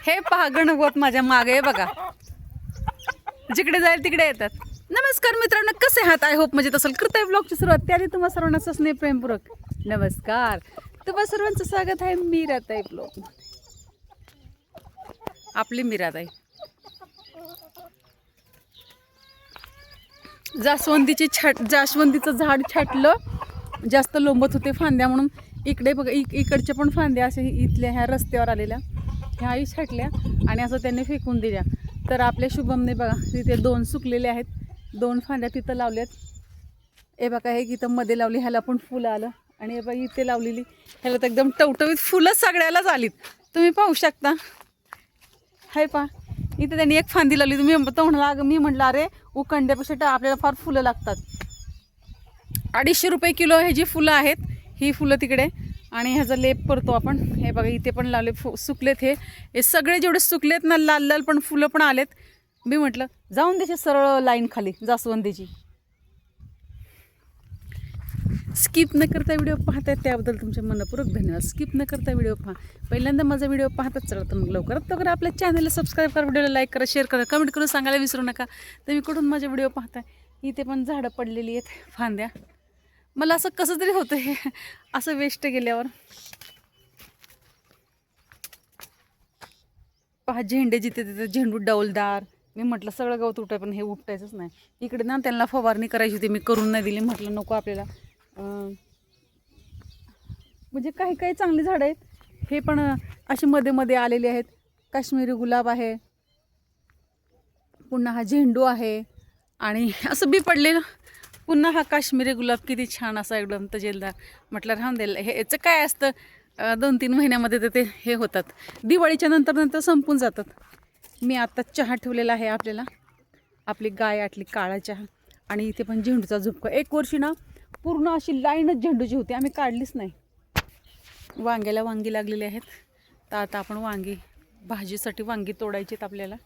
हे पहा गणगोत माझ्या मागे बघा, जिकडे जाईल तिकडे येतात. नमस्कार मित्रांनो, कसे आहात? आय होप मजेत असेल. करताय ब्लॉगची सुरुवात. त्याआधी तुम्हा सर्वांना स्नेह प्रेमपूर्वक नमस्कार. तुम्हा सर्वांचं स्वागत आहे मीराताई ब्लॉग. आपली मीराताई जास्वंदीचं झाड छाटलं, जास्त लोंबत होते फांद्या म्हणून इकडे बघा इकडच्या पण फांद्या असे इथल्या ह्या रस्त्यावर आलेल्या ह्याही छाटल्या आणि असं त्यांनी फेकून दिल्या. तर आपल्या शुभमने बघा तिथे 2 सुकलेले आहेत, 2 फांद्या तिथं लावल्यात. हे बघा हे इथं मध्ये लावली, ह्याला पण फुलं आलं. आणि हे बघा इथे लावलेली ह्याला तर एकदम टवटवीत फुलं सगळ्यालाच आलीत, तुम्ही पाहू शकता. हाय पा इथे त्यांनी एक फांदी लावली. तुम्ही तो म्हणाला, मी म्हटलं अरे उकंड्यापेक्षा आपल्याला फार फुलं लागतात. 250 रुपये किलो ह्याची फुलं आहेत. ही फुलं तिकडे आणि ह्याचा लेप करतो आपण. हे बघा इथे पण लावले सुकलेत. हे सगळे जेवढे सुकलेत ना, लाल लाल पण फुलं पण आलेत. मी म्हटलं जाऊन द्यायचे सरळ लाईन खाली जास्वंदीची. स्किप न करता व्हिडिओ पाहताय त्याबद्दल तुमचे मनपूर्वक धन्यवाद. स्किप न करता व्हिडिओ पहा. पहिल्यांदा माझा व्हिडिओ पाहतात चला तर मग लवकरात आपल्या चॅनलला सबस्क्राईब करा, व्हिडिओला लाईक करा, शेअर करा, कमेंट करून सांगायला विसरू नका तुम्ही कुठून माझे व्हिडिओ पाहताय. इथे पण झाडं पडलेली आहेत फांद्या. मला असं कसं तरी होतं हे असं वेस्ट गेल्यावर. पहा झेंडे जिथे तिथे झेंडू डौलदार. मी म्हटलं सगळं गवत उठाय, पण हे उपटायचंच नाही. इकडे ना त्यांना फवारणी करायची होती, मी करून नाही दिली. म्हटलं नको आपल्याला. म्हणजे काही काही चांगली झाडं आहेत. हे पण अशी मध्ये मध्ये आलेली आहेत. काश्मीरी गुलाब आहे, पुन्हा हा झेंडू आहे आणि असं बी पडलेलं. पुन्हा हा काश्मीरी गुलाब किती छान असा एकदम तजेलदार. म्हटलं राहून द्यायला. हे याचं काय असतं 2-3 महिन्यामध्ये तर ते हे होतात, दिवाळीच्या नंतर संपून जातात. मी आत्ता चहा ठेवलेला आहे आपल्याला, आपली गाय आटली काळा चहा. आणि इथे पण झेंडूचा झुपका. एक वर्षी ना पूर्ण अशी लाईनच झेंडूची होती, आम्ही काढलीच नाही. वांग्याला वांगी लागलेली आहेत. तर आता आपण वांगी भाजीसाठी वांगी तोडायची आहेत आपल्याला.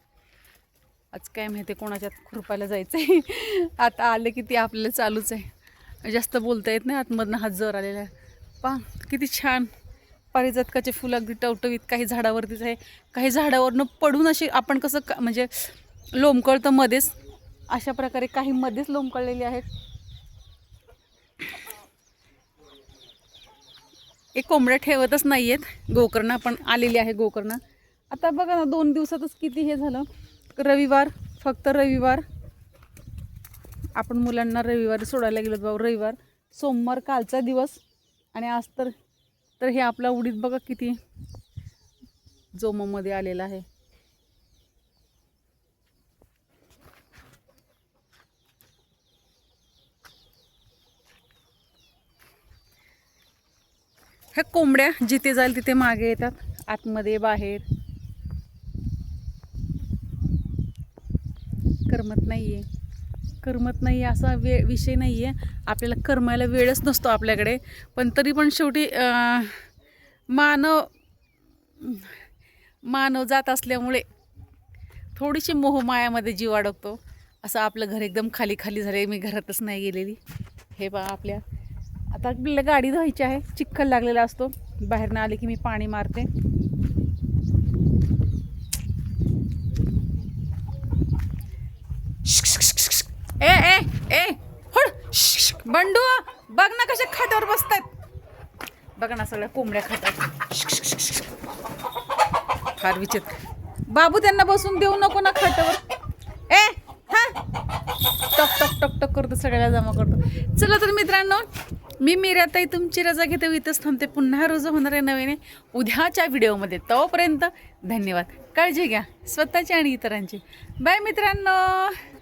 आज काय माहिती कोणाच्यात खुरपायला जायचं आहे. आता आले की ती आपल्याला चालूच आहे. जास्त बोलता येत नाही, आतमधनं हात जर आलेला आहे. पहा किती छान पारिजातकाचे फुलं अगदी टवटवीत. काही झाडावरतीच आहे, काही झाडावरनं पडून अशी आपण कसं म्हणजे लोंबकळतं मध्येच, अशा प्रकारे काही मध्येच लोंबकळलेली आहेत. एक कोंबड्या ठेवतच नाही आहेत. गोकर्णा पण आलेली आहे. गोकर्णा आता बघा ना 2 दिवसातच किती हे झालं. रविवार, फक्त रविवार आपण मुलांना रविवारी सोडायला गेलो बाबा. रविवार, सोमवार कालचा दिवस आणि आज तर हे आपला उडीद बघा किती जोमामध्ये आलेला आहे. ह्या कोंबड्या जिथे जाईल तिथे मागे येतात, आतमध्ये बाहेर. करमत नाही असा विषय नाही आहे. आपल्याला करमायला वेळच नसतो आपल्याकडे. पण तरी पण शेवटी मानव जात असल्यामुळे थोडीशी मोहमायामध्ये जीव अडकतो. असं आपलं घर एकदम खाली खाली झाले. मी घरातच नाही गेलेली. हे बा आपल्या आता आपल्याला गाडी धुवायची आहे. चिखल लागलेला असतो. बाहेरनं आले की मी पाणी मारते. ए ए ए हुड बंडू बघ ना कशा खाटावर बसतात. बघ ना सगळ्या कोंबड्या खातात. फार विचित्र. बाबू त्यांना बसून देऊ नको ना खाटावर. ए हा टक टक टक टक करतो, सगळ्याला जमा करतो. चला तर मित्रांनो, मी मीराताई तुमची रजा घेते. इथंच थांबते. पुन्हा रोज होणार आहे नवीन उद्याच्या व्हिडिओमध्ये. तोपर्यंत धन्यवाद. काळजी घ्या स्वतःची आणि इतरांची. बाय मित्रांनो.